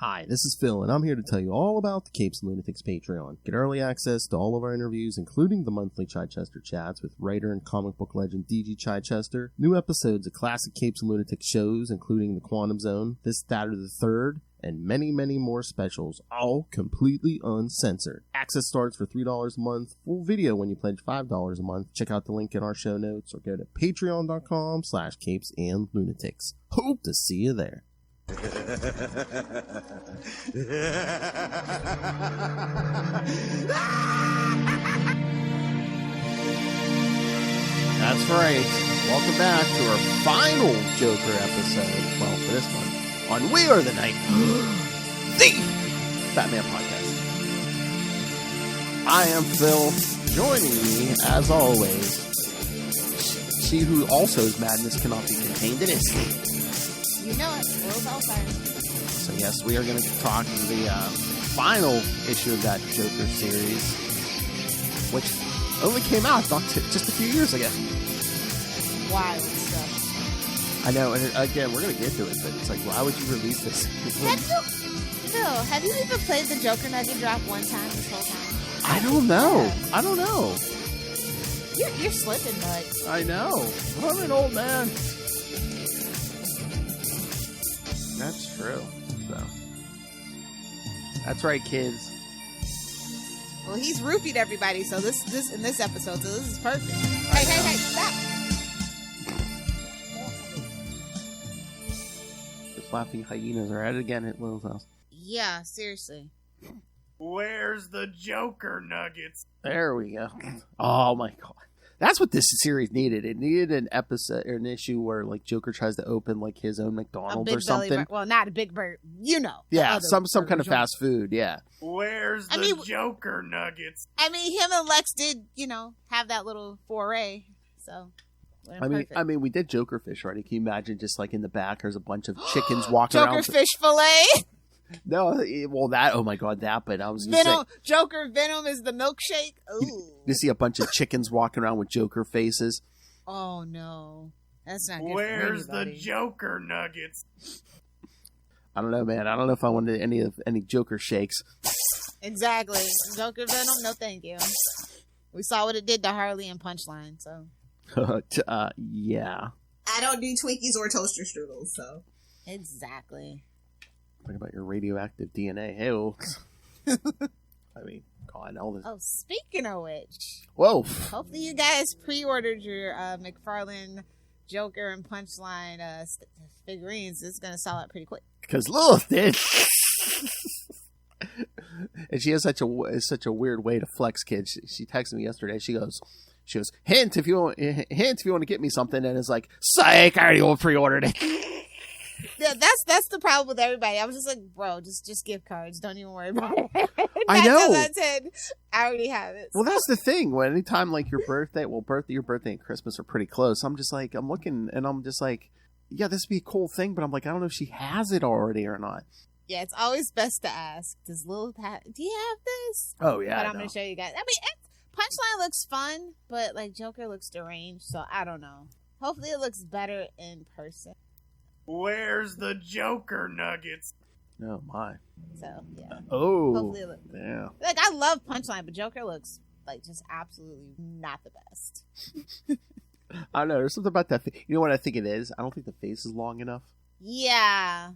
Hi, this is Phil, and I'm here to tell you all about the Capes and Lunatics Patreon. Get early access to all of our interviews, including the monthly Chichester chats with writer and comic book legend D.G. Chichester, new episodes of classic Capes and Lunatics shows, including The Quantum Zone, This, That, or the Third, and many, many more specials, all completely uncensored. Access starts for $3 a month, full video when you pledge $5 a month. Check out the link in our show notes, or go to patreon.com/CapesandLunatics. Hope to see you there. That's right. Welcome back to our final Joker episode. Well, for this one, on We Are the Night, the Batman podcast. I am Phil. Joining me, as always, she who also's madness cannot be contained in escape. You know it. Will's all fire. So yes, we are going to talk the final issue of that Joker series, which only came out just a few years ago. Wild stuff. I know, and again, we're going to get to it, but it's like, why would you release this? Phil, have you even played the Joker Nugget Drop one time this whole time? I don't know. Yeah. I don't know. You're slipping, bud. I know. I'm an old man. That's true. So, that's right, kids. Well, he's roofied everybody, so this in this episode, so this is perfect. Hey, stop! Those laughing hyenas are at it again at Lil's house. Yeah, seriously. Where's the Joker nuggets? There we go. Oh my god. That's what this series needed. It needed an episode or an issue where like Joker tries to open like his own McDonald's or something. Well, not a big bird, you know. Yeah, some kind of fast food. Yeah. Where's the Joker nuggets? I mean, him and Lex did, have that little foray. So, I mean, we did Joker fish already. Can you imagine just like in the back, there's a bunch of chickens walking around. Joker fish fillet. No, well that. Oh my god, that. But I was gonna say, Joker Venom is the milkshake. Ooh. You see a bunch of chickens walking around with Joker faces. Oh no, that's not good. Where's the Joker nuggets? I don't know, man. I don't know if I wanted any Joker shakes. Exactly, Joker Venom. No, thank you. We saw what it did to Harley and Punchline. So. Yeah. I don't do Twinkies or toaster strudels, so. Exactly. Talk about your radioactive DNA. Hey, I mean, God, all this. Oh, speaking of which. Whoa. Hopefully you guys pre-ordered your McFarlane, Joker, and Punchline figurines. It's going to sell out pretty quick. Because Lilith did. And she has such a weird way to flex kids. She texted me yesterday. She goes, hint if you want to get me something. And it's like, psych, I already pre-ordered it. Yeah, that's the problem with everybody. I was just like, bro, just gift cards. Don't even worry about it. I know. I already have it. Well, that's the thing. When anytime like your birthday and Christmas are pretty close. I'm looking and I'm just like, yeah, this would be a cool thing. But I'm like, I don't know if she has it already or not. Yeah, it's always best to ask. Does Lilith do you have this? Oh yeah. But I'm going to show you guys. I mean, Punchline looks fun, but like Joker looks deranged. So I don't know. Hopefully it looks better in person. Where's the Joker nuggets? Oh my. So yeah. Oh. Hopefully yeah. Like I love Punchline, but Joker looks like just absolutely not the best. I don't know. There's something about that. You know what I think it is? I don't think the face is long enough. Yeah.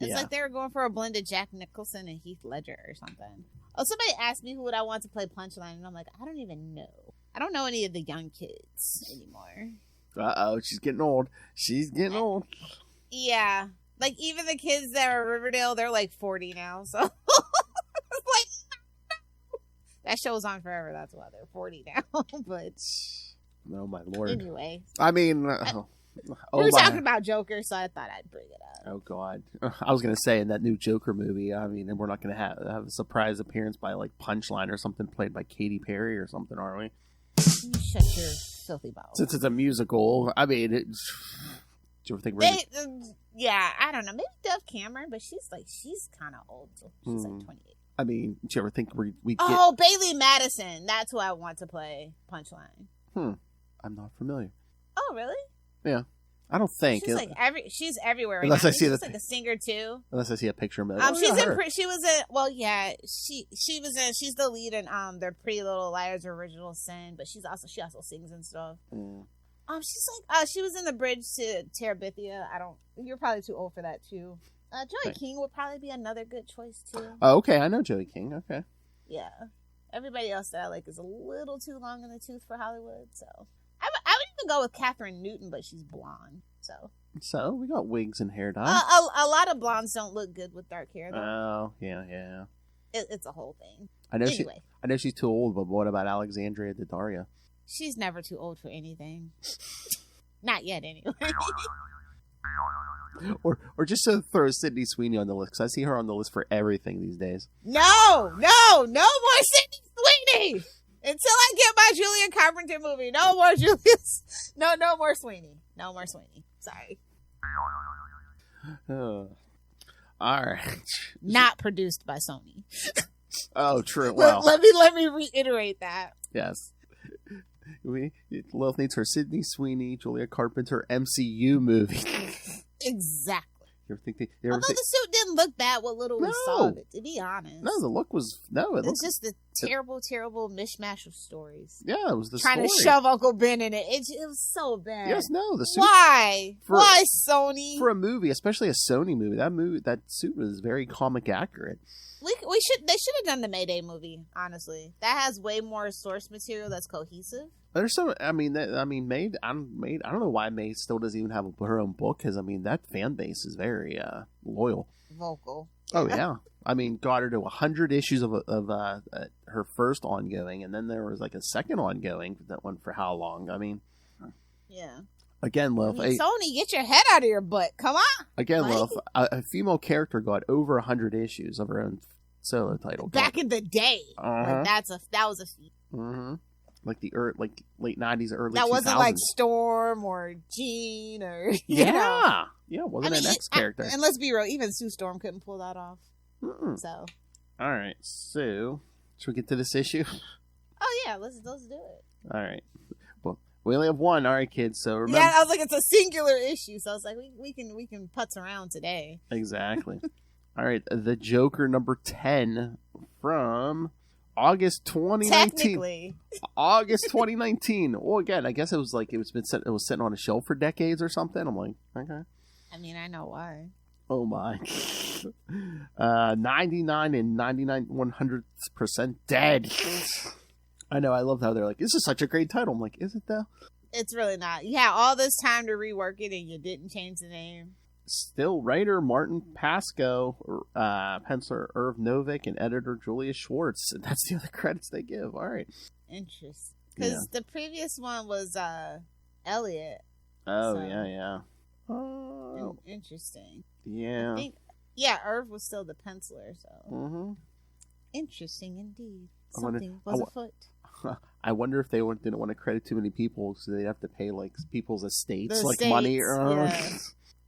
It's like they were going for a blend of Jack Nicholson and Heath Ledger or something. Oh, somebody asked me who would I want to play Punchline, and I'm like, I don't even know. I don't know any of the young kids anymore. Uh-oh, she's getting old. Yeah. Like, even the kids that are Riverdale, they're like 40 now, so. Like, that show's on forever, that's why they're 40 now. But. Oh, my Lord. Anyway. I mean. We were talking about Joker, so I thought I'd bring it up. Oh, God. I was going to say, in that new Joker movie, I mean, we're not going to have a surprise appearance by, like, Punchline or something played by Katy Perry or something, are we? Shut your filthy mouth. Since it's a musical, I mean, do you ever think yeah, I don't know. Maybe Dove Cameron, but she's kind of old. So she's like 28. I mean, do you ever think we get... Oh, Bailey Madison. That's who I want to play Punchline. I'm not familiar. Oh, really? Yeah. I don't think. She's everywhere right unless now. I see she's like a singer too. Unless I see a picture of her. She's the lead in their Pretty Little Liars Original Sin, but she also sings and stuff. She's like she was in The Bridge to Terabithia. You're probably too old for that too. Joey King would probably be another good choice too. Oh, okay, I know Joey King. Okay. Yeah. Everybody else that I like is a little too long in the tooth for Hollywood, so I would even go with Catherine Newton, but she's blonde, so we got wigs and hair dye. A lot of blondes don't look good with dark hair, though. Oh, yeah. It's a whole thing. I know she's too old, but what about Alexandria Daddario? She's never too old for anything. Not yet, anyway. or just to throw Sydney Sweeney on the list, because I see her on the list for everything these days. No more Sydney Sweeney! Until I get my Julia Carpenter movie, no more Julius. No more Sweeney. No more Sweeney. Sorry. All right. Not produced by Sony. Oh, true. Well, let me reiterate that. Yes. Lilith needs her Sydney Sweeney, Julia Carpenter MCU movie. Exactly. Although the suit didn't look bad, what little we saw of it, to be honest. No, the look was It's just a terrible mishmash of stories. Yeah, it was trying to shove Uncle Ben in it. It was so bad. Yes, no, the suit. Why Sony? For a movie, especially a Sony movie, that suit was very comic accurate. They should have done the Mayday movie. Honestly, that has way more source material that's cohesive. There's some. May. I don't know why May still doesn't even have her own book, because that fan base is very loyal, vocal. Oh yeah, got her to 100 issues of her first ongoing, and then there was like a second ongoing that went for how long? Yeah. Again, Lilith. Sony, get your head out of your butt. Come on. Again, Lilith, a female character got over 100 issues of her own solo title. Back in the day. Uh-huh. That was a feat. Mm-hmm. Like like late 90s, early 2000s. That wasn't like Storm or Jean or Yeah, wasn't an X character. And let's be real, even Sue Storm couldn't pull that off. Mm-mm. So. All right, so should we get to this issue? Oh yeah, let's do it. All right. Well, we only have one. All right, kids. So remember. Yeah, I was like, it's a singular issue, so I was like, we can putz around today. Exactly. All right, The Joker number 10 from August 2019. Technically. August 2019. Well, again, I guess it was sitting on a shelf for decades or something. I'm like, okay. I know why. Oh my. 99 and 99/100% dead. I know, I love how they're like, this is such a great title. I'm like, is it though? It's really not. You had all this time to rework it and you didn't change the name. Still writer Martin Pasco, penciler Irv Novick, and editor Julia Schwartz. And that's the other credits they give. All right. Interesting. Because the previous one was Elliot. Oh, so. yeah. Oh. Interesting. Yeah. Irv was still the penciler, so. Mm-hmm. Interesting indeed. Something was afoot. I wonder if they didn't want to credit too many people, so they'd have to pay like people's estates, the estates, money. Yeah.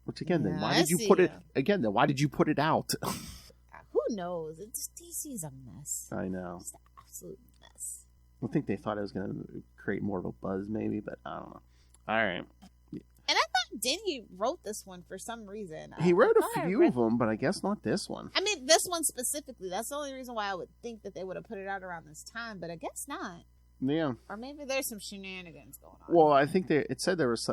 Which again, then why did you put it? Again, then why did you put it out? Who knows? DC's a mess. I know. Just an absolute mess. I think they thought it was going to create more of a buzz, maybe, but I don't know. All right. And I thought Denny wrote this one for some reason. He wrote a few of them, but I guess not this one. This one specifically. That's the only reason why I would think that they would have put it out around this time, but I guess not. Yeah. Or maybe there's some shenanigans going on. Well, I think it said there was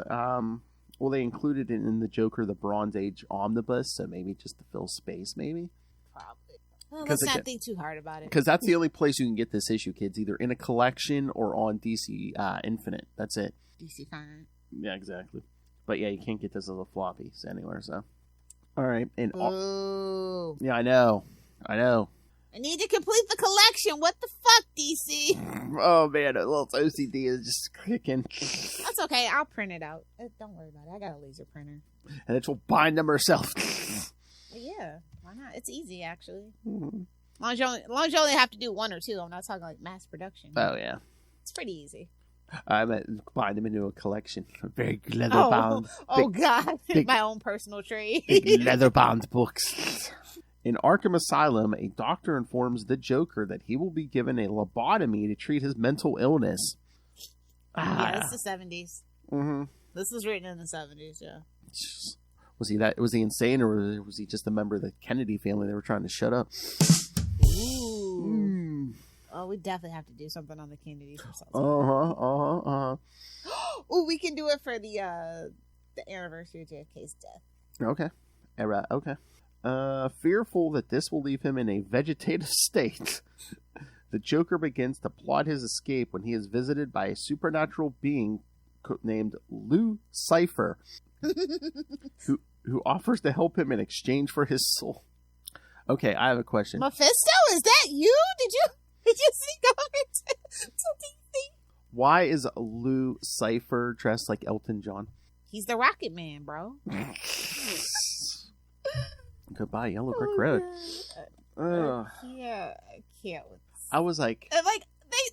they included it in the Joker the Bronze Age omnibus, so maybe just to fill space, maybe. Probably. Well, let's not think too hard about it. Because that's the only place you can get this issue, kids. Either in a collection or on DC Infinite. That's it. DC Finite. Yeah, exactly. But yeah, you can't get this as a floppy anywhere, so. All right. And yeah, I know. I need to complete the collection. What the fuck, DC? Oh, man. A little OCD is just kicking. That's okay. I'll print it out. Don't worry about it. I got a laser printer. And it will bind them herself. Yeah. Why not? It's easy, actually. Mm-hmm. As long as you only have to do one or two. I'm not talking like mass production. Oh, yeah. It's pretty easy. I meant bind them into a collection. A very leather bound. Oh, God. My own personal trade. Big leather bound books. In Arkham Asylum, a doctor informs the Joker that he will be given a lobotomy to treat his mental illness. Yeah, it's the 70s. Mm-hmm. This was written in the 70s, yeah. Was he insane, or was he just a member of the Kennedy family they were trying to shut up? Ooh. Oh, we definitely have to do something on the Kennedys themselves. Oh, we can do it for the anniversary of JFK's death. Okay. Okay. Fearful that this will leave him in a vegetative state, the Joker begins to plot his escape when he is visited by a supernatural being named Lucifer, who offers to help him in exchange for his soul. Okay, I have a question. Mephisto, is that you? Did you sneak over to DC? Why is Lucifer dressed like Elton John? He's the Rocket Man, bro. Goodbye, Yellow Brick Road. I can't with this. I was like...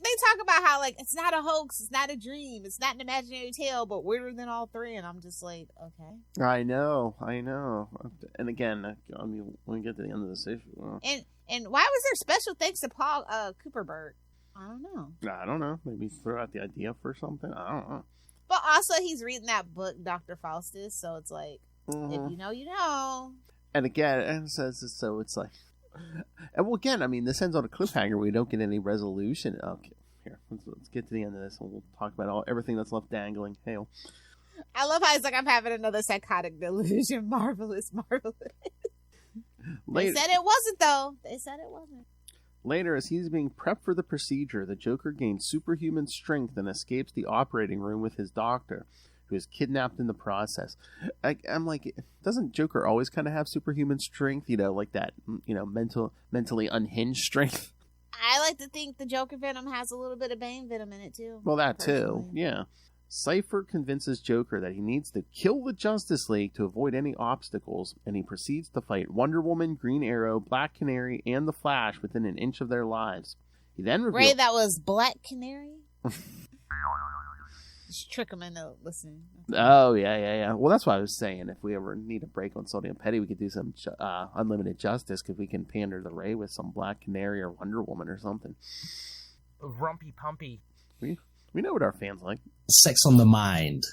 They talk about how, like, it's not a hoax, it's not a dream, it's not an imaginary tale, but weirder than all three, and I'm just like, okay. I know. And again, I mean, when we get to the end of this issue... And why was there special thanks to Paul Cooperberg? I don't know. Maybe throw out the idea for something. I don't know. But also, he's reading that book, Dr. Faustus, so it's like, if you know, you know. And again, it says so. It's like, and well, again, I mean, this ends on a cliffhanger. We don't get any resolution. Okay, here, let's get to the end of this, and we'll talk about everything that's left dangling. Hail. I love how he's like, I'm having another psychotic delusion. Marvelous. They said it wasn't, though. They said it wasn't. Later, as he's being prepped for the procedure, the Joker gains superhuman strength and escapes the operating room with his doctor, who is kidnapped in the process. I'm like, doesn't Joker always kind of have superhuman strength? You know, like that, you know, mentally unhinged strength? I like to think the Joker Venom has a little bit of Bane Venom in it, too. Well, that too, yeah. Cypher convinces Joker that he needs to kill the Justice League to avoid any obstacles, and he proceeds to fight Wonder Woman, Green Arrow, Black Canary, and the Flash within an inch of their lives. He then reveals... Ray, that was Black Canary? Just trick him into listening. Oh, yeah. Well, that's what I was saying. If we ever need a break on Salty and Petty, we could do some Unlimited Justice, because we can pander to Ray with some Black Canary or Wonder Woman or something. Rumpy Pumpy. We know what our fans like. Sex on the mind.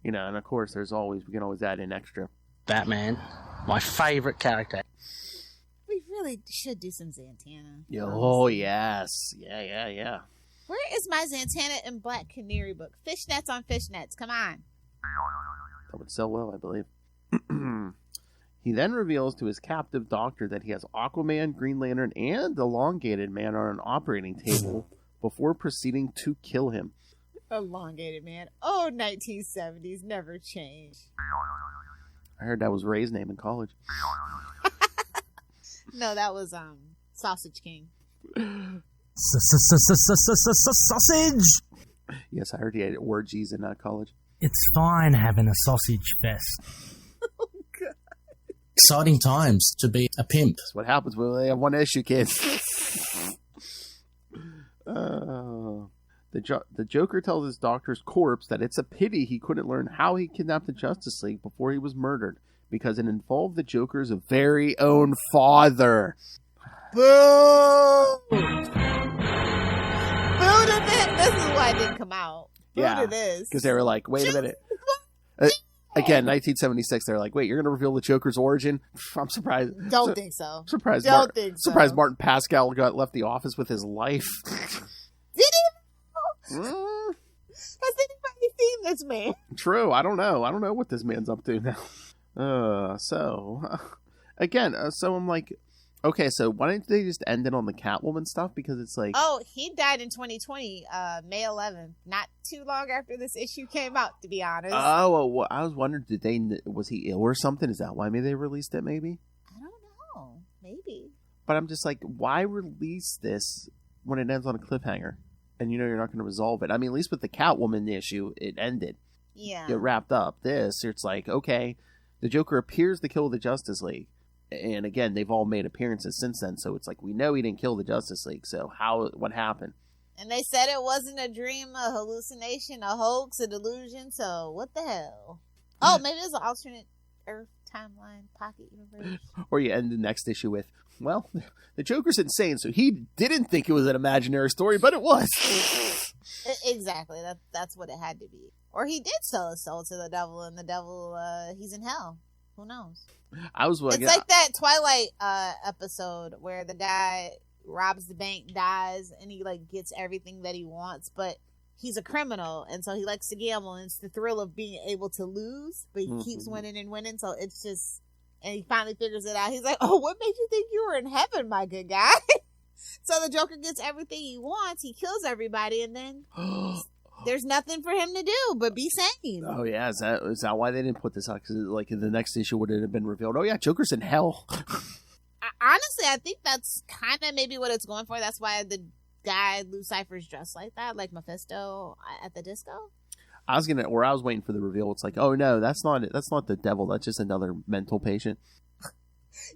You know, and of course, we can always add in extra. Batman, my favorite character. We really should do some Zatanna. Oh, yes. Yeah. Where is my Zatanna and Black Canary book? Fishnets on fishnets. Come on. That would sell well, I believe. He then reveals to his captive doctor that he has Aquaman, Green Lantern, and Elongated Man on an operating table before proceeding to kill him. Elongated Man. Oh, 1970s never changed. I heard that was Ray's name in college. No, that was Sausage King. Sausage! Yes, I heard he had orgies in college. It's fine having a sausage fest. Oh, God. Exciting times to be a pimp. That's what happens when they have one issue, kids. The Joker tells his doctor's corpse that it's a pity he couldn't learn how he kidnapped the Justice League before he was murdered, because it involved the Joker's very own father. Boo! Boo to this! This is why it didn't come out. Boo to this. Because they were like, wait a minute. Again, 1976, they're like, wait, you're going to reveal the Joker's origin? I'm surprised. Don't think so. Surprised Martin Pascal left the office with his life. Did he? Has anybody seen this man? True. I don't know what this man's up to now. So I'm like, okay, so why didn't they just end it on the Catwoman stuff? Because it's like... Oh, he died in 2020, May 11th. Not too long after this issue came out, to be honest. Oh, well, I was wondering, was he ill or something? Is that why maybe they released it, maybe? I don't know. Maybe. But I'm just like, why release this when it ends on a cliffhanger? And you know you're not going to resolve it. I mean, at least with the Catwoman issue, it ended. Yeah. It wrapped up. It's like, okay, the Joker appears to kill the Justice League. And again, they've all made appearances since then, so it's like, we know he didn't kill the Justice League, so what happened? And they said it wasn't a dream, a hallucination, a hoax, a delusion, so what the hell? Oh, maybe it was an alternate Earth timeline pocket universe. Or you end the next issue with, Well, the Joker's insane, so he didn't think it was an imaginary story, but it was. Exactly. That's what it had to be. Or he did sell his soul to the devil, and the devil, he's in hell. Who knows? It's like that Twilight episode where the guy robs the bank, dies, and he like gets everything that he wants, but he's a criminal, and so he likes to gamble, and it's the thrill of being able to lose, but he keeps winning and winning, so it's just, and he finally figures it out. He's like, oh, what made you think you were in heaven, my good guy? So the Joker gets everything he wants, he kills everybody, and then there's nothing for him to do but be sane. Oh, yeah, is that why they didn't put this out? Because like in the next issue would it have been revealed, oh yeah, Joker's in hell. Honestly, I think that's kind of maybe what it's going for. That's why the guy Lucifer's dressed like that, like Mephisto at the disco. I was waiting for the reveal. It's like, oh no, that's not the devil. That's just another mental patient.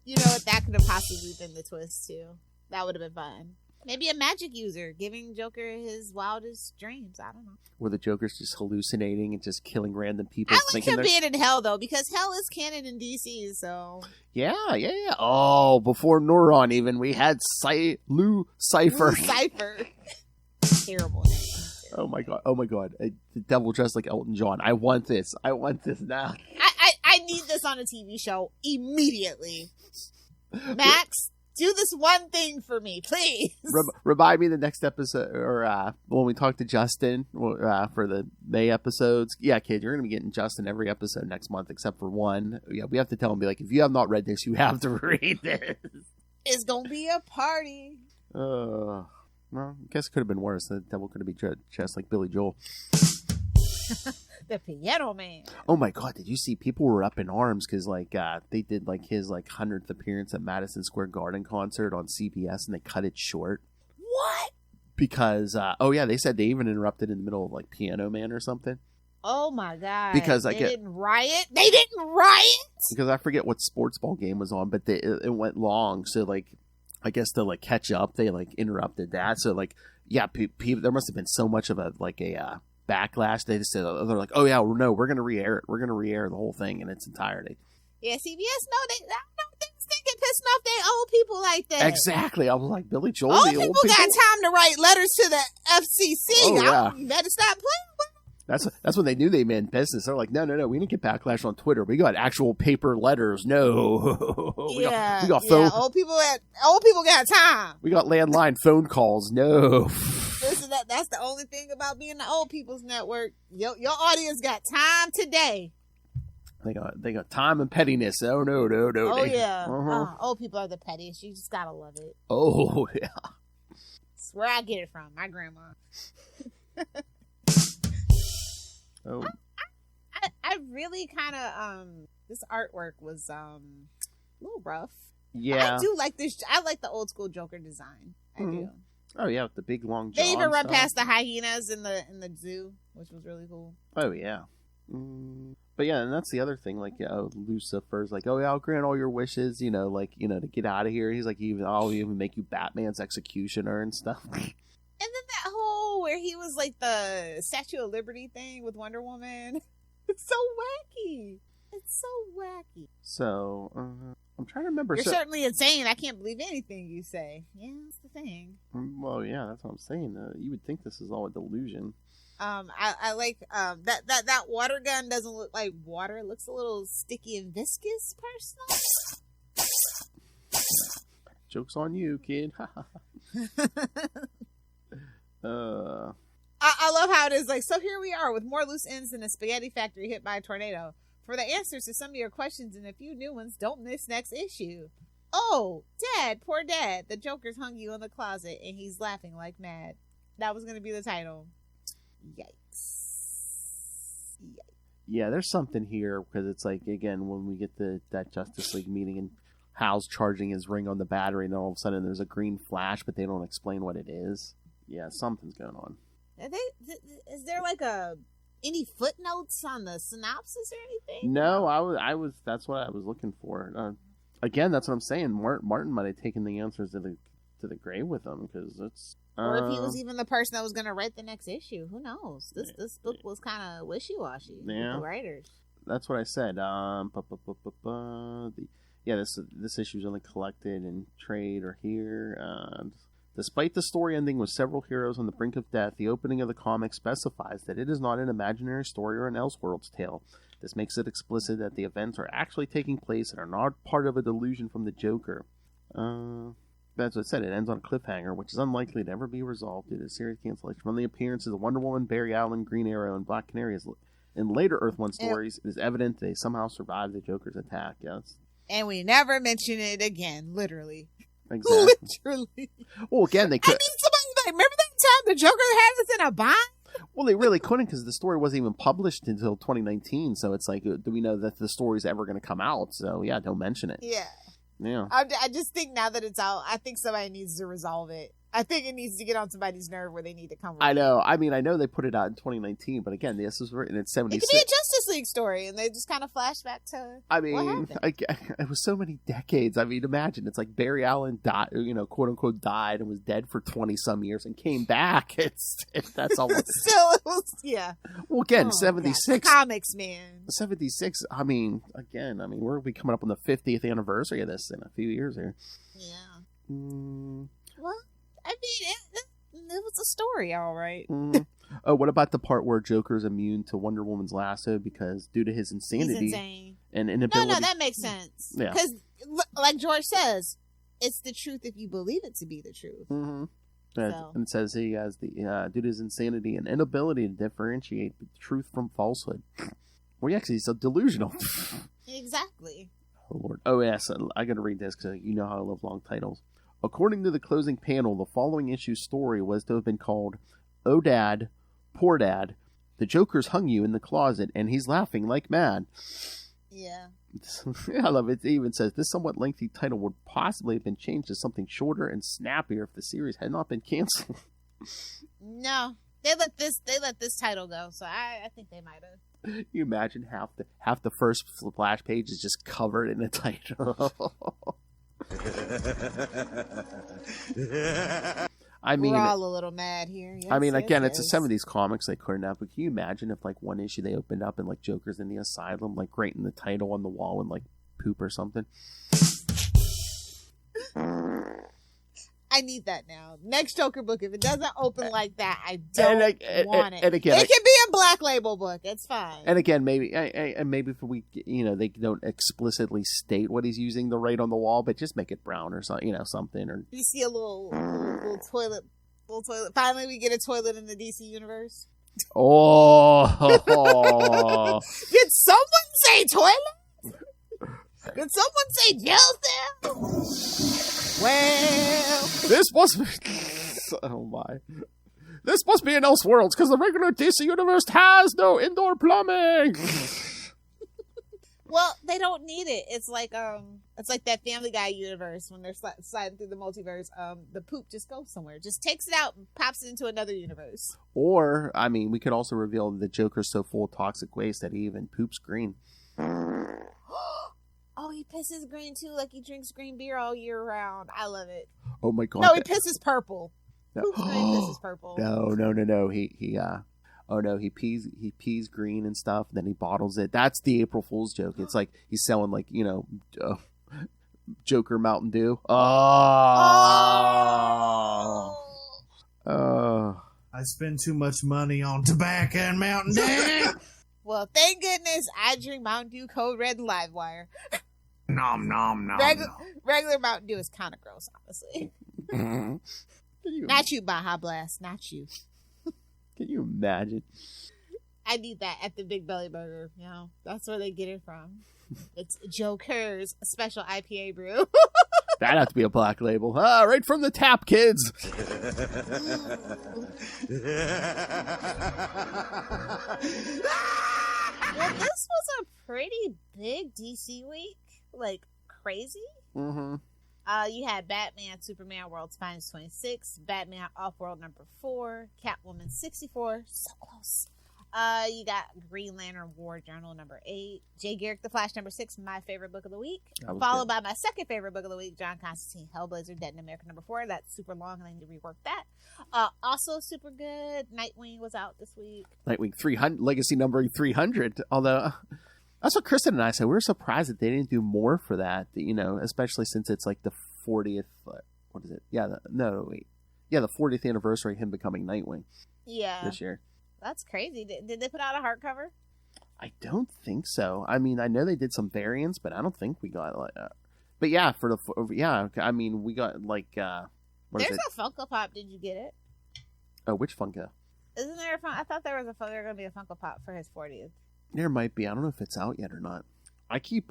You know what? That could have possibly been the twist too. That would have been fun. Maybe a magic user giving Joker his wildest dreams. I don't know. Where the Joker's just hallucinating and just killing random people. I like him being in hell though, because hell is canon in DC. So yeah. Oh, before Neuron even, we had Lucifer. Terrible name. Oh my god! The devil dressed like Elton John. I want this now. I need this on a TV show immediately. Max, do this one thing for me, please. Remind me the next episode, or when we talk to Justin for the May episodes. Yeah, kid, you're going to be getting Justin every episode next month except for one. Yeah, we have to tell him, be like, if you have not read this, you have to read this. It's going to be a party. Well, I guess it could have been worse. The devil could have been dressed like Billy Joel. The Piano Man. Oh my god, did you see people were up in arms because they did like his 100th appearance at Madison Square Garden concert on CBS and they cut it short. What? Because they said they even interrupted in the middle of Piano Man or something. Oh my god. Because they didn't riot? They didn't riot? Because I forget what sports ball game was on, but it went long, so I guess to catch up, they interrupted that. So people, there must have been so much of a backlash. They just said, they're like, oh yeah, no, we're gonna re-air it. We're gonna re-air the whole thing in its entirety. Yeah, CBS, I don't think they get pissing off their old people like that. Exactly. I was like, Billy Joel. Old people got time to write letters to the FCC. Oh, yeah. You better stop playing. That's when they knew they meant business. They're like, no, we didn't get backlash on Twitter. We got actual paper letters. No. we got phone. Old people got time. We got landline phone calls. No. Listen, that's the only thing about being the old people's network. Your audience got time today. They got time and pettiness. Oh no. Oh yeah. Old people are the pettiest. You just gotta love it. Oh yeah. That's where I get it from. My grandma. Oh. I really kind of this artwork was a little rough. Yeah. I do like this. I like the old school Joker design. I do. Oh yeah, with the big long jaw. They even run past the hyenas in the zoo, which was really cool. Oh yeah. But yeah, and that's the other thing. Lucifer's like, oh yeah, I'll grant all your wishes. To get out of here. He's like, I'll even make you Batman's executioner and stuff. And then that whole where he was like the Statue of Liberty thing with Wonder Woman. It's so wacky. So, I'm trying to remember. You're certainly insane. I can't believe anything you say. Yeah, that's the thing. Well, yeah, that's what I'm saying. You would think this is all a delusion. I like that water gun doesn't look like water. It looks a little sticky and viscous, personally. Joke's on you, kid. I love how it is so here we are with more loose ends than a spaghetti factory hit by a tornado. For the answers to some of your questions and a few new ones, don't miss next issue. Oh, Dad, poor Dad. The Joker's hung you in the closet and he's laughing like mad. That was going to be the title. Yikes. Yeah, there's something here because it's again, when we get that Justice League meeting and Hal's charging his ring on the battery and then all of a sudden there's a green flash, but they don't explain what it is. Yeah, something's going on. Is there any footnotes on the synopsis or anything? No, I was. That's what I was looking for. Again, that's what I'm saying. Martin might have taken the answers to the grave with him because it's. Or if he was even the person that was going to write the next issue, who knows? This book was kind of wishy-washy. Yeah, with the writers. That's what I said. yeah, this issue is only collected in trade or here. Despite the story ending with several heroes on the brink of death, the opening of the comic specifies that it is not an imaginary story or an Elseworlds tale. This makes it explicit that the events are actually taking place and are not part of a delusion from the Joker. That's what it said. It ends on a cliffhanger, which is unlikely to ever be resolved due to series cancellation. From the appearances of Wonder Woman, Barry Allen, Green Arrow, and Black Canary in later Earth 1 stories, it is evident they somehow survived the Joker's attack. Yes. And we never mention it again, literally. Exactly. Literally. Well, again, they could. I mean, somebody, remember that time the Joker had us in a bind? Well, they really couldn't because the story wasn't even published until 2019. So it's like, do we know that the story's ever going to come out? So, yeah, don't mention it. Yeah. Yeah. I just think now that it's out, I think somebody needs to resolve it. I think it needs to get on somebody's nerve where they need to come. I know. I mean, I know they put it out in 2019, but again, this was written in 76. It could be a Justice League story, and they just kind of flash back to. I mean, it was so many decades. I mean, imagine it's like Barry Allen died, quote unquote, died and was dead for 20 some years and came back. That's almost still. It was, yeah. Well, again, 76 gosh. Comics, man. 76. I mean, we're be coming up on the 50th anniversary of this in a few years here. Yeah. Well. I mean, it was a story, all right. Mm-hmm. Oh, what about the part where Joker's immune to Wonder Woman's lasso because due to his insanity He's insane. And inability? No, that makes sense. Yeah, because like George says, it's the truth if you believe it to be the truth. Mm-hmm. And it says he has the due to his insanity and inability to differentiate truth from falsehood. Well, yeah, because he's so delusional. Exactly. Oh Lord. Oh yes, I got to read this because you know how I love long titles. According to the closing panel, the following issue's story was to have been called, "Oh Dad, Poor Dad, the Joker's hung you in the closet and he's laughing like mad." Yeah. I love it. It even says, this somewhat lengthy title would possibly have been changed to something shorter and snappier if the series had not been canceled. No. They let this title go, so I think they might have. You imagine half the first splash page is just covered in a title. I mean, we're all a little mad here. Yes, I mean, again, yes. it's a 70s comics they couldn't have, but can you imagine if like one issue they opened up and like Joker's in the asylum, like writing the title on the wall and like poop or something? I need that now. Next Joker book, if it doesn't open like that, I don't want it. And again, it can be a Black Label book. It's fine. And again, maybe if we, they don't explicitly state what he's using to write on the wall, but just make it brown or something, something. Or you see a little toilet. Finally, we get a toilet in the DC universe. Oh! Did someone say toilet? Did someone say jail cell? Well, this must be... Oh my. This must be an Elseworlds, because the regular DC universe has no indoor plumbing! Well, they don't need it. It's like that Family Guy universe when they're sliding through the multiverse. The poop just goes somewhere. Just takes it out and pops it into another universe. Or, I mean, we could also reveal that the Joker's so full of toxic waste that he even poops green. Oh, he pisses green too, like he drinks green beer all year round. I love it. Oh my god! No, he pisses purple. No. Poops green, pisses purple. No. He pees green and stuff. Then he bottles it. That's the April Fool's joke. It's like he's selling like Joker Mountain Dew. I spend too much money on tobacco and Mountain Dew. Well, thank goodness I drink Mountain Dew Code Red and Livewire. Nom, nom, nom. Regular Mountain Dew is kind of gross, honestly. Not you, Baja Blast. Not you. Can you imagine? I need that at the Big Belly Burger. That's where they get it from. It's Joker's special IPA brew. That'd have to be a Black Label. Right from the tap, kids. Well, this was a pretty big DC week. Like, crazy. Mm-hmm. You had Batman, Superman, World's Finest 26, Batman, Off-World number 4, Catwoman 64, so close. You got Green Lantern War Journal number 8, Jay Garrick, The Flash number 6, my favorite book of the week, followed by my second favorite book of the week, John Constantine, Hellblazer, Dead in America number 4. That's super long and I need to rework that. Also super good, Nightwing was out this week. Nightwing 300, Legacy numbering 300, although That's what Kristen and I said. We were surprised that they didn't do more for that, you know, especially since it's like the 40th, what is it? Yeah, the 40th anniversary of him becoming Nightwing. Yeah. This year. That's crazy. Did they put out a hardcover? I don't think so. I mean, I know they did some variants, but I don't think we got like but yeah, I mean, we got like, There's a Funko Pop. Did you get it? Oh, which Funko? Isn't there I thought there was going to be a Funko Pop for his 40th. There might be. I don't know if it's out yet or not. I keep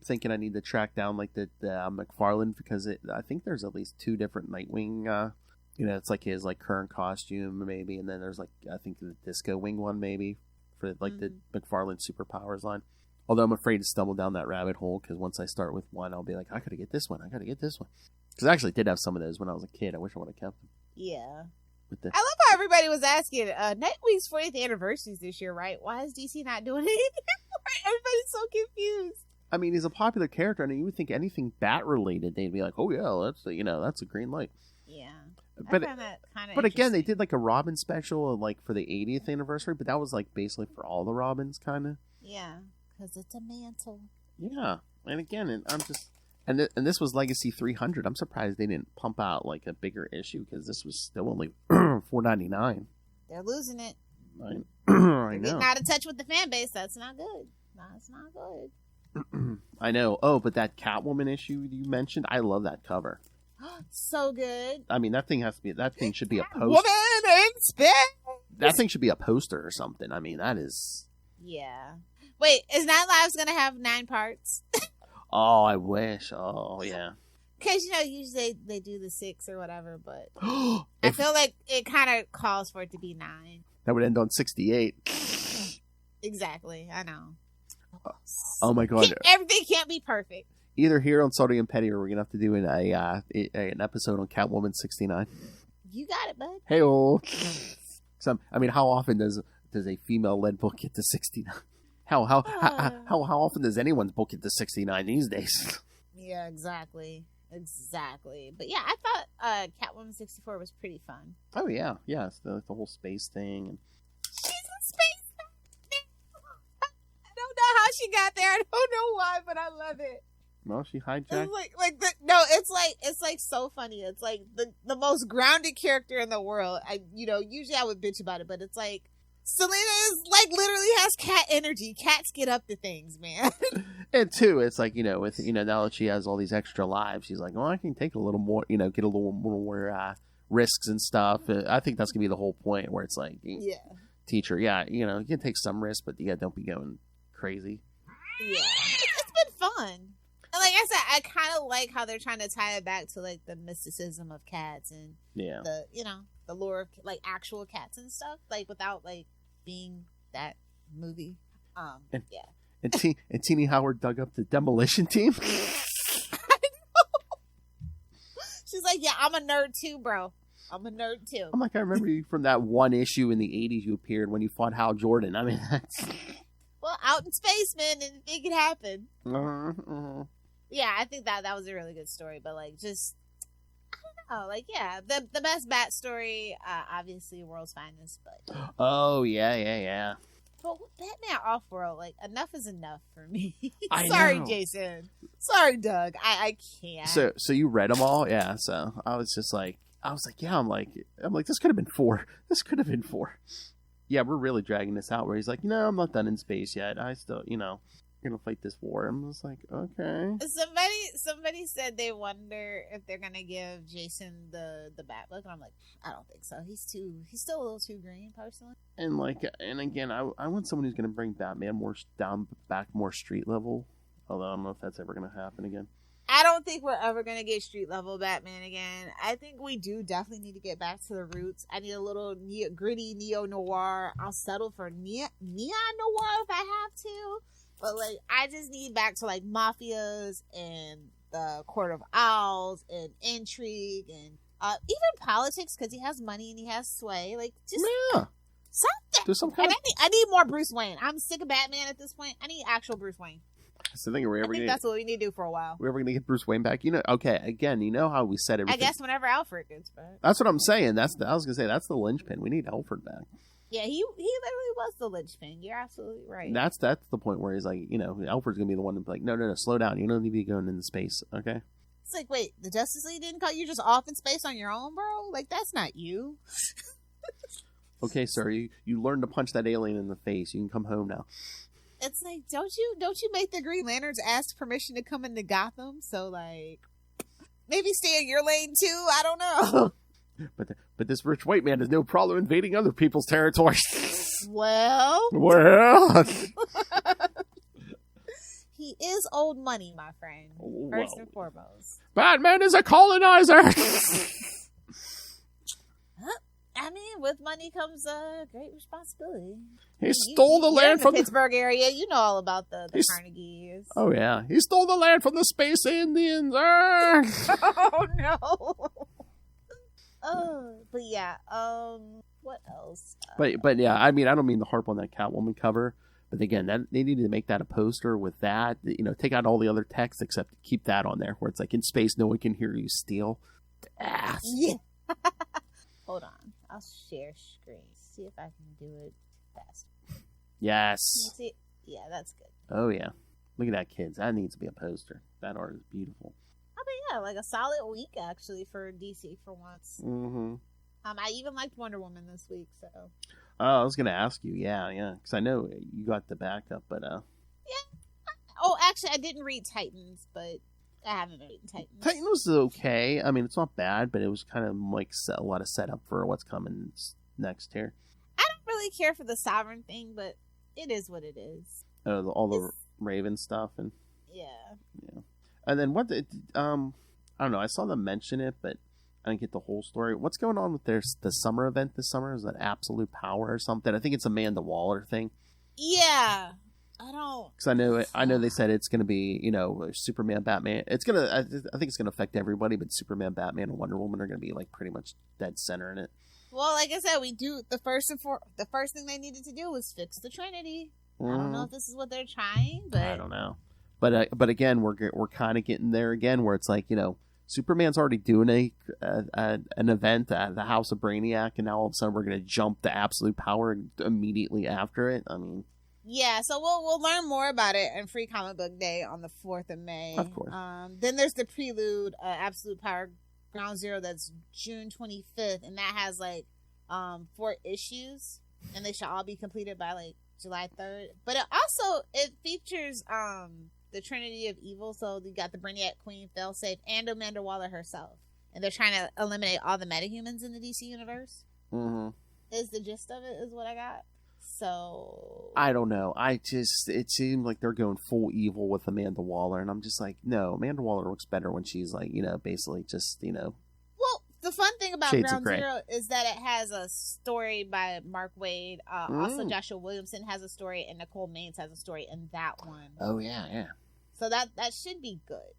thinking I need to track down like the McFarlane because I think there's at least 2 different Nightwing. You know, it's like his like current costume maybe, and then there's like I think the Disco Wing one maybe for like the McFarlane Superpowers line. Although I'm afraid to stumble down that rabbit hole because once I start with one, I'll be like, I gotta get this one. Because I actually did have some of those when I was a kid. I wish I would have kept them. Yeah. I love how everybody was asking, Nightwing's 40th anniversary is this year, right? Why is DC not doing anything for it? Everybody's so confused. I mean, he's a popular character, and you would think anything bat-related, they'd be like, oh, yeah, that's a green light. Yeah. But, I find that kind of but again, they did like a Robin special like for the 80th anniversary, but that was like basically for all the Robins, kind of. Yeah, because it's a mantle. Yeah. And again, I'm just... And this was Legacy 300. I'm surprised they didn't pump out like a bigger issue because this was still only $4.99. They're losing it. I know. Getting out of touch with the fan base. That's not good. That's not good. I know. Oh, but that Catwoman issue you mentioned, I love that cover. So good. I mean, that thing should be a poster. Woman in space. That thing should be a poster or something. I mean, that is. Yeah. Wait, is 9 Lives gonna have 9 parts? Oh, I wish. Oh, yeah. Because, you know, usually they do the 6 or whatever, but I feel like it kind of calls for it to be 9. That would end on 68. Exactly. I know. Oh, my God. Everything can't be perfect. Either here on Salty and Petty or we're going to have to do an episode on Catwoman 69. You got it, bud. Hey-oh. I mean, how often does a female-led book get to 69? How often does anyone's book get to 69 these days? Yeah, exactly. But yeah, I thought Catwoman 64 was pretty fun. Oh yeah, it's the whole space thing. And... She's a space thing. I don't know how she got there. I don't know why, but I love it. No, she hijacked. It's like so funny. It's like the most grounded character in the world. Usually I would bitch about it, but it's like. Selena is like literally has cat energy. Cats get up to things, man. And too, it's like, now that she has all these extra lives, she's like, oh, I can take a little more, get a little more risks and stuff. I think that's gonna be the whole point where it's like, teacher, you can take some risks, but don't be going crazy. Yeah, it's been fun. And like I said, I kind of like how they're trying to tie it back to like the mysticism of cats and the lore of like actual cats and stuff, like without like being that movie. And Teenie Howard dug up the demolition team. I know. She's like, yeah, I'm a nerd too, bro. I'm a nerd too. I'm like, I remember you from that one issue in the 80s you appeared when you fought Hal Jordan. I mean, that's... Well, out in space, man, and it could happen. Yeah, I think that was a really good story, but like just... Oh, like, yeah, the best Bat story, obviously World's Finest, but... Oh, yeah. But Batman Off-World, like, enough is enough for me. I Sorry, know. Jason. Sorry, Doug. I can't. So you read them all? Yeah, so I was like, I'm like, this could have been 4. This could have been 4. Yeah, we're really dragging this out where he's like, I'm not done in space yet. I still, gonna fight this war. I'm just like, okay. Somebody said they wonder if they're gonna give Jason the bat look, and I'm like, I don't think so. He's still a little too green, personally. And again, I want someone who's gonna bring Batman more street level. Although I don't know if that's ever gonna happen again. I don't think we're ever gonna get street level Batman again. I think we do definitely need to get back to the roots. I need a little gritty neo noir. I'll settle for neon noir if I have to. But, like, I just need back to, like, mafias and the Court of Owls and intrigue and even politics because he has money and he has sway. Like, just something. Do some kind of... I need more Bruce Wayne. I'm sick of Batman at this point. I need actual Bruce Wayne. That's the thing. I think that's what we need to do for a while. We're ever going to get Bruce Wayne back? Okay, again, you know how we said everything. I guess whenever Alfred gets back. That's what I'm saying. I was going to say, that's the linchpin. We need Alfred back. Yeah, he literally was the linchpin. You're absolutely right. That's the point where he's like, Alfred's gonna be the one to be like, no, slow down. You don't need to be going into space, okay? It's like, wait, the Justice League didn't call you just off in space on your own, bro? Like, that's not you. Okay, sir, you learned to punch that alien in the face. You can come home now. It's like, don't you make the Green Lanterns ask permission to come into Gotham? So, like, maybe stay in your lane, too? I don't know. But this rich white man has no problem invading other people's territory. Well. He is old money, my friend. First and foremost. Batman is a colonizer. I mean, with money comes a great responsibility. He stole the land from the Pittsburgh area. You know all about the Carnegies. Oh, yeah. He stole the land from the Space Indians. Oh, no. Oh, but yeah. What else? But yeah, I mean, I don't mean to harp on that Catwoman cover. But again, they needed to make that a poster with that. Take out all the other text except keep that on there where it's like, in space, no one can hear you steal. Ass. Yeah. Hold on. I'll share screen. See if I can do it fast. Yes. See? Yeah, that's good. Oh, yeah. Look at that, kids. That needs to be a poster. That art is beautiful. I mean, yeah, like a solid week, actually, for DC for once. Mm-hmm. I even liked Wonder Woman this week, so... Oh, I was going to ask you. Yeah. Because I know you got the backup, but... Yeah. Oh, actually, I didn't read Titans, but I haven't read Titans. Titan was okay. I mean, it's not bad, but it was kind of like a lot of setup for what's coming next here. I don't really care for the Sovereign thing, but it is what it is. All the Raven stuff and... Yeah. And then what... I don't know. I saw them mention it, but... I didn't get the whole story. What's going on with the summer event this summer? Is that Absolute Power or something? I think it's Amanda Waller thing. Yeah, I don't. Because I know they said it's going to be Superman, Batman. It's gonna. I think it's going to affect everybody, but Superman, Batman, and Wonder Woman are going to be like pretty much dead center in it. Well, like I said, we do the first thing they needed to do was fix the Trinity. I don't know if this is what they're trying, but I don't know. But again, we're kind of getting there again, where it's like Superman's already doing an event at the House of Brainiac, and now all of a sudden we're going to jump to Absolute Power immediately after it. I mean, yeah. So we'll learn more about it on Free Comic Book Day on the 4th of May. Of course. Then there's the prelude, Absolute Power Ground Zero. That's June 25th, and that has 4 issues, and they should all be completed by July 3rd. But it features the Trinity of Evil, so you got the Brainiac Queen, Failsafe, and Amanda Waller herself. And they're trying to eliminate all the metahumans in the DC universe. Mm-hmm. Is the gist of it, is what I got. So... I don't know. It seemed like they're going full evil with Amanda Waller, and I'm just like, no, Amanda Waller looks better when she's basically just, Well, the fun thing about Shades Ground Zero is that it has a story by Mark Waid. Also, Joshua Williamson has a story, and Nicole Maines has a story in that one. Oh, yeah. So that should be good.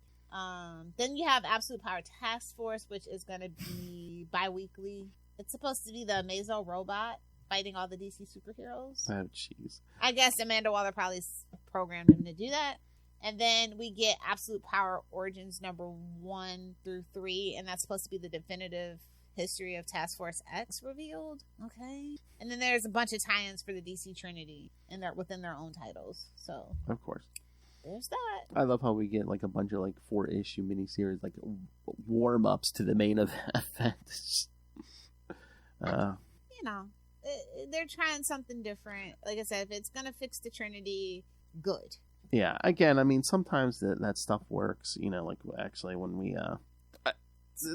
Then you have Absolute Power Task Force, which is going to be bi-weekly. It's supposed to be the Amazo robot fighting all the DC superheroes. Oh, jeez. I guess Amanda Waller probably programmed him to do that. And then we get Absolute Power Origins number 1 through 3, and that's supposed to be the definitive history of Task Force X revealed. Okay. And then there's a bunch of tie-ins for the DC Trinity within their own titles. So, of course. There's that. I love how we get a bunch of 4-issue miniseries, warm-ups to the main event. They're trying something different. Like I said, if it's going to fix the Trinity, good. Yeah, again, I mean, sometimes that stuff works, actually when we,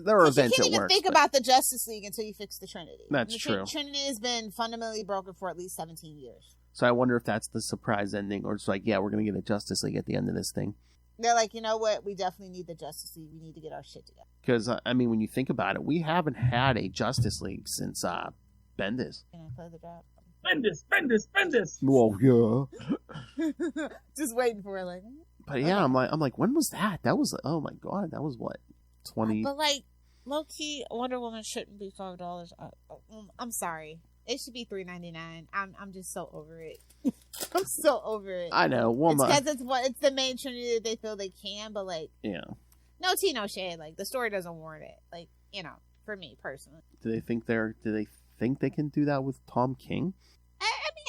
there are events it works. You can't even think about the Justice League until you fix the Trinity. That's true. Trinity has been fundamentally broken for at least 17 years. So I wonder if that's the surprise ending, or it's we're going to get a Justice League at the end of this thing. They're like, you know what? We definitely need the Justice League. We need to get our shit together. Because, I mean, when you think about it, we haven't had a Justice League since Bendis. Can I play the drop? Bendis. Well, yeah. Just waiting for it, But yeah, okay. I'm like, when was that? That was, oh my god, that was what, 20? But low key, Wonder Woman shouldn't be $5. I'm sorry. It should be $3.99. I'm just so over it. I'm so over it. I know. Well, because it's the main Trinity that they feel they can, but yeah. No tea, no shade. The story doesn't warrant it. For me personally. Do they think they can do that with Tom King.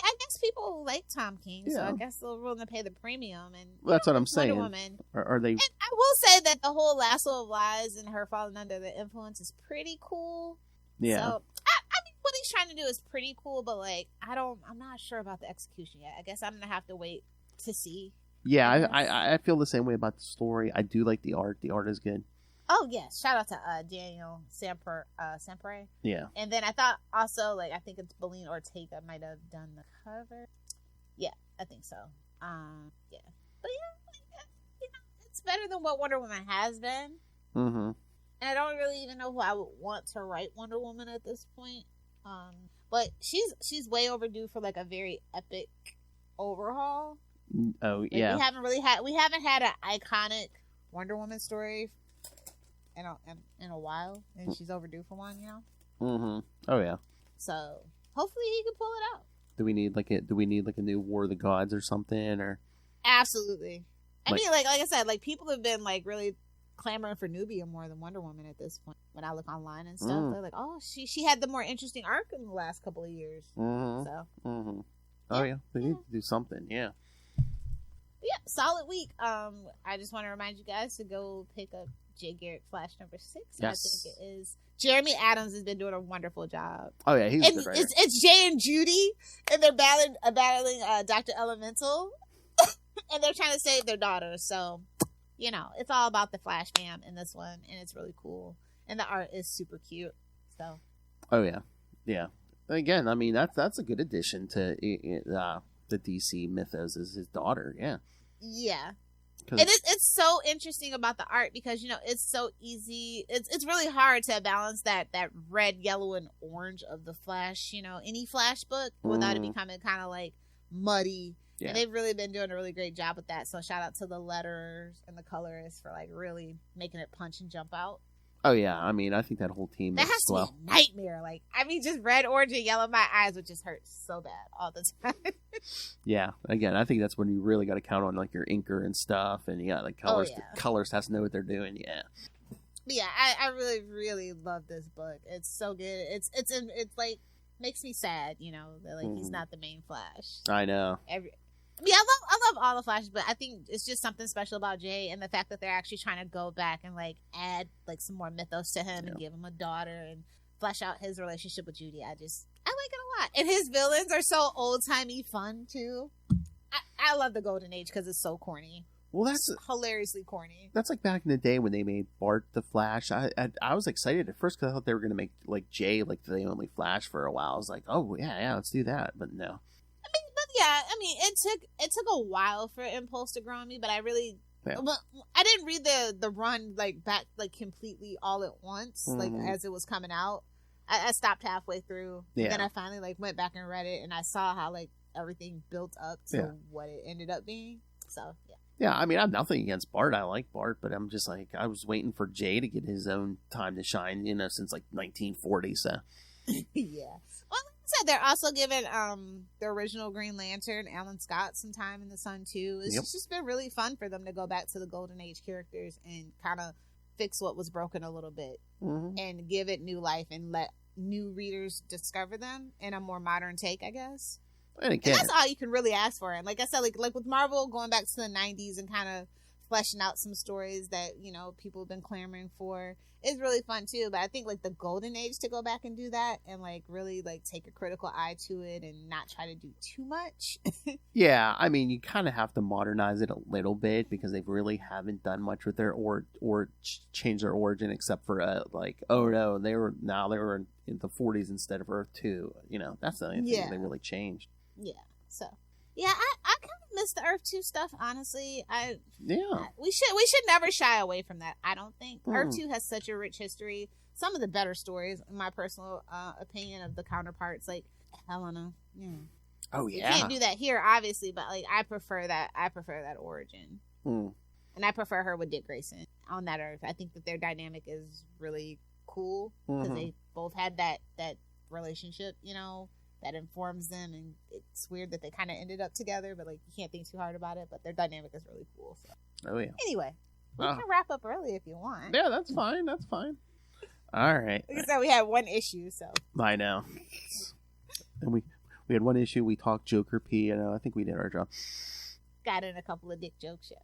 I guess people like Tom King, so Yeah. I guess they're willing to pay the premium. And Well, that's what I'm Wonder saying. Woman. Are they? And I will say that the whole lasso of lies and her falling under the influence is pretty cool. Yeah. So, I mean, what he's trying to do is pretty cool, but like, I'm not sure about the execution yet. I guess I'm gonna have to wait to see. Yeah, I feel the same way about the story. I do like the art. The art is good. Oh yes, shout out to Daniel Sampere. Yeah. And then I thought also, like, I think it's Beline Ortega might have done the cover. Yeah, I think so. Yeah, but yeah, you know, it's better than what Wonder Woman has been. Mm-hmm. And I don't really even know who I would want to write Wonder Woman at this point. But she's way overdue for like a very epic overhaul. Oh Like, yeah. we haven't had an iconic Wonder Woman story in a while, and she's overdue for one, you know. Mm-hmm. Oh yeah. So hopefully he can pull it out. Do we need like a new War of the Gods or something, or? Absolutely. I Like- mean, like I said, like people have been like really clamoring for Nubia more than Wonder Woman at this point. When I look online and stuff, they're like, "Oh, she had the more interesting arc in the last couple of years." Mm-hmm. So Mm-hmm. Oh yeah. They need to do something. Yeah. yeah, solid week. I just want to remind you guys to go pick up Jay Garrick Flash number 6. Yes. I think it is. Jeremy Adams has been doing a wonderful job. Oh yeah. He's a And good writer. it's Jay and Judy, and they're battling Dr. Elemental, and they're trying to save their daughter. So, you know, it's all about the Flash fam in this one, and it's really cool, and the art is super cute. So, Oh yeah. Yeah. Again, I mean that's a good addition to the DC mythos is his daughter. Yeah. yeah. 'Cause- And it's so interesting about the art because, you know, it's so easy. It's really hard to balance that red, yellow, and orange of the Flash, you know, any Flash book without it becoming kind of like muddy. Yeah. And they've really been doing a really great job with that. So shout out to the letters and the colorists for like really making it punch and jump out. Oh yeah. I mean, I think that whole team That is has to well. be a nightmare. Like, I mean, just red, orange, and yellow. My eyes would just hurt so bad all the time. Yeah. Again, I think that's when you really got to count on like your inker and stuff, and yeah, like colors. yeah. Colors has to know what they're doing. Yeah. But yeah, I really, really love this book. It's so good. It's like makes me sad, you know, that like he's not the main Flash. I know. I love all the Flashes, but I think it's just something special about Jay and the fact that they're actually trying to go back and like add like some more mythos to him and give him a daughter and flesh out his relationship with Judy. I like it a lot, and his villains are so old timey fun too. I love the Golden Age because it's so corny. Well, that's Hilariously corny. That's like back in the day when they made Bart the Flash. I was excited at first because I thought they were going to make like Jay like the only Flash for a while. I was like, oh yeah, let's do that. But no. It took a while for Impulse to grow on me, but I really, well, I didn't read the run like back like completely all at once, like as it was coming out. I stopped halfway through. Yeah. And then I finally like went back and read it, and I saw how like everything built up to what it ended up being. So yeah. Yeah, I mean, I have nothing against Bart. I like Bart, but I'm just like, I was waiting for Jay to get his own time to shine, you know, since like 1940. So Yeah. Well, like I said, they're also giving the original Green Lantern, Alan Scott, some time in the sun too. It's just been really fun for them to go back to the Golden Age characters and kind of fix what was broken a little bit and give it new life and let new readers discover them in a more modern take, I guess. and again, And that's all you can really ask for. And like I said, like with Marvel going back to the 90s and kind of fleshing out some stories that, you know, people have been clamoring for is really fun too. But I think like the Golden Age to go back and do that and like really like take a critical eye to it and not try to do too much. yeah, I mean, you kind of have to modernize it a little bit because they really haven't done much with their or change their origin except for like, oh no, they were in the 40s instead of Earth 2. You know, that's the only thing they really changed. Yeah. So yeah, I kind of miss the Earth 2 stuff, honestly. We should never shy away from that, I don't think. Earth 2 has such a rich history. Some of the better stories, in my personal opinion, of the counterparts, like Helena. Yeah. Oh You yeah. can't do that here, obviously, but like I prefer that origin. And I prefer her with Dick Grayson on that Earth. I think that their dynamic is really cool because they both had that relationship, you know, that informs them, and it's weird that they kind of ended up together, but like you can't think too hard about it, but their dynamic is really cool. So Oh yeah. anyway, we can wrap up early if you want. Yeah, that's fine. All right. Like I said, we had one issue, so. I know. And we had one issue. We talked Joker P. And I think we did our job. Got in a couple of dick jokes, yeah.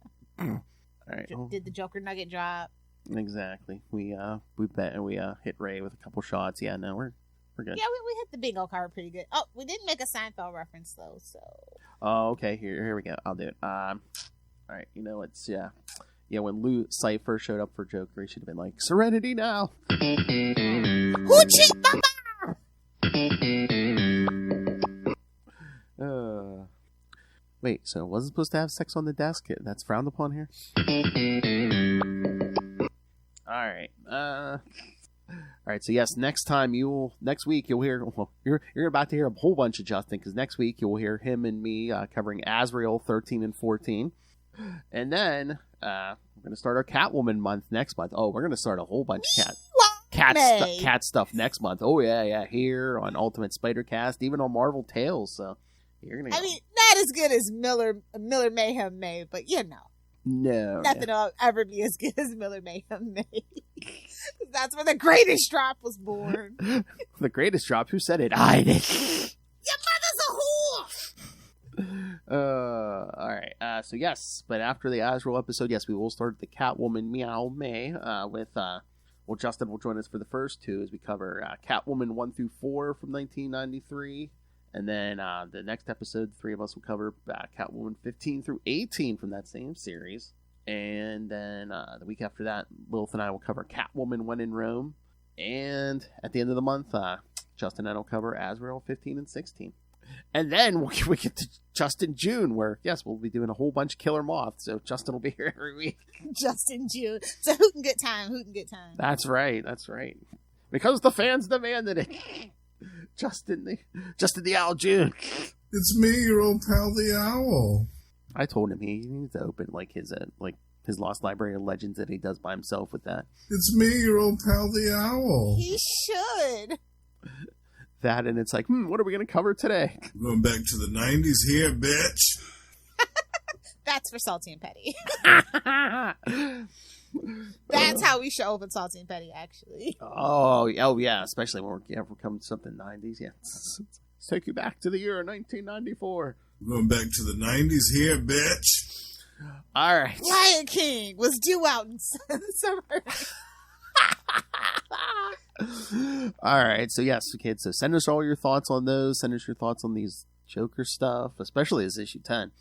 All right. Did the Joker nugget drop? Exactly. We bet and we hit Ray with a couple shots. Yeah, no, we're good. Yeah, we hit the bingo card pretty good. Oh, we didn't make a Seinfeld reference though, so. Oh, okay. Here we go. I'll do it. All right. You know, it's yeah. When Lou Cypher showed up for Joker, he should have been like, "Serenity now." Hoochie mama! Wait. So, wasn't supposed to have sex on the desk? That's frowned upon here. All right. All right. So yes, next week you'll hear. Well, you're about to hear a whole bunch of Justin because next week you'll hear him and me covering Azrael 13 and 14, and then we're gonna start our Catwoman month next month. Oh, we're gonna start a whole bunch of cat stuff next month. Oh yeah, here on Ultimate Spider Cast, even on Marvel Tales. So you're gonna. I mean, not as good as Miller Mayhem May, but you know. No. Nothing will ever be as good as Miller Mayhem May. That's where the greatest drop was born. The greatest drop? Who said it? I did. Your mother's a whore! Alright. So yes, but after the Azrael episode, yes, we will start the Catwoman Meow May with, well, Justin will join us for the first two as we cover Catwoman 1 through 4 from 1993. And then the next episode, the three of us will cover Catwoman 15 through 18 from that same series. And then the week after that, Lilith and I will cover Catwoman When in Rome. And at the end of the month, Justin and I will cover Azrael 15 and 16. And then we get to Justin June, where, yes, we'll be doing a whole bunch of Killer Moth. So Justin will be here every week. Justin June. So who can get time? That's right. Because the fans demanded it. Justin the Owl June. It's me, your old pal, the Owl. I told him he needs to open his Lost Library of Legends that he does by himself with that. It's me, your old pal, the Owl. He should. That and it's like, what are we going to cover today? We're going back to the 90s here, bitch. That's for Salty and Petty. That's how we should open Salty and Petty, actually. Oh yeah, especially when we're coming to something 90s. Yeah, let's take you back to the year 1994. We're going back to the 90s here, bitch. All right. Lion King was due out in summer. All right. So yes, kids. So send us all your thoughts on those. Send us your thoughts on these Joker stuff, especially as issue 10.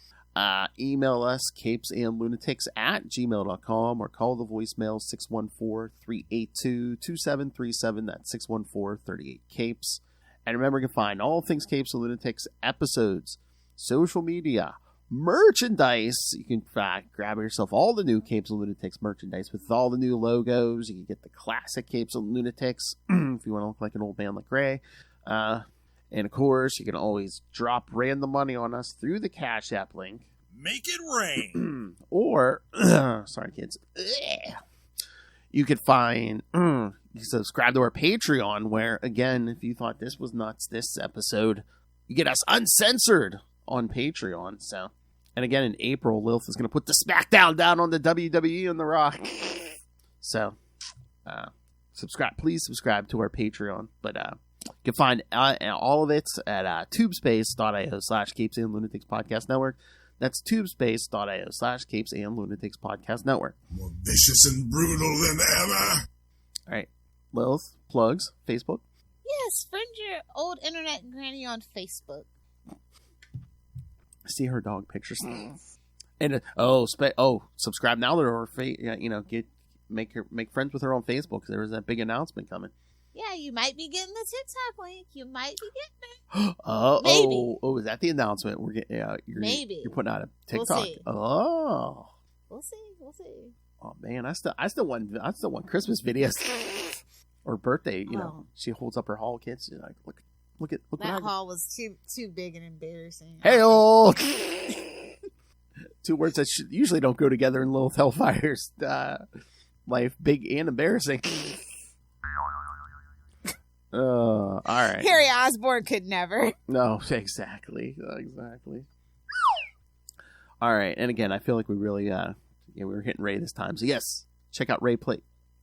Email us CapesandLunatics@gmail.com or call the voicemail 614-382-2737. That's 614-38-CAPES. And remember, you can find all things Capes and Lunatics episodes, social media, merchandise. You can grab yourself all the new Capes and Lunatics merchandise with all the new logos. You can get the classic Capes and Lunatics if you want to look like an old man like Ray. And of course, you can always drop random money on us through the Cash App link. Make it rain. Or, sorry kids, you could find, you subscribe to our Patreon where, again, if you thought this was nuts, this episode, you get us uncensored on Patreon. So, and again, in April, Lilith is going to put the Smackdown down on the WWE and The Rock. So, please subscribe to our Patreon. But, you can find all of it at tubespace.io/Capes and Lunatics Podcast Network. That's tubespace.io/Capes and Lunatics Podcast Network. More vicious and brutal than ever. All right. Lilith, plugs, Facebook. Yes, friend your old internet granny on Facebook. See her dog pictures. And subscribe now to her. Make friends with her on Facebook because there was that big announcement coming. Yeah, you might be getting the TikTok link. You might be getting it. Maybe. Is that the announcement? We're getting. Maybe you're putting out a TikTok. We'll see. Oh, we'll see. Oh man, I still want Christmas videos or birthday. She holds up her haul kits. She's like, look at that haul was too big and embarrassing. Hey-oh! Two words that usually don't go together in Lilith Hellfire's life: big and embarrassing. All right. Harry Osborn could never. No, exactly. All right, and again, I feel like we really, we were hitting Ray this time. So yes, check out Ray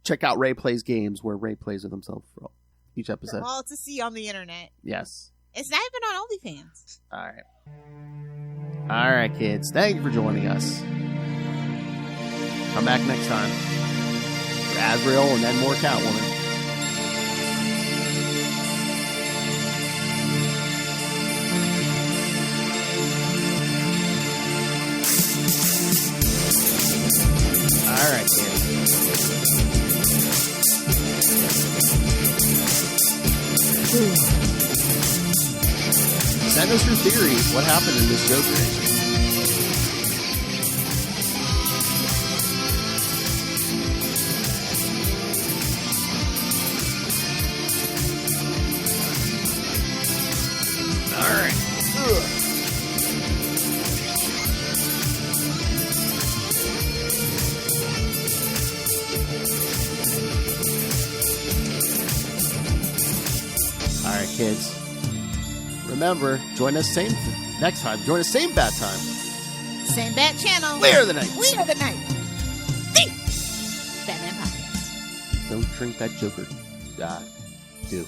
check out Ray Plays Games, where Ray plays with himself for each episode. All to see on the internet. Yes. It's not even on OnlyFans. All right, kids. Thank you for joining us. Come back next time for Azrael and then more Catwoman. All right, kids. Send us your theories. What happened in this Joker issue? All right. All right, kids. Remember, join us next time. Join us same bat time. Same bat channel. We are the night. We are the night. Think. Batman Podcast. Don't drink that Joker. Do.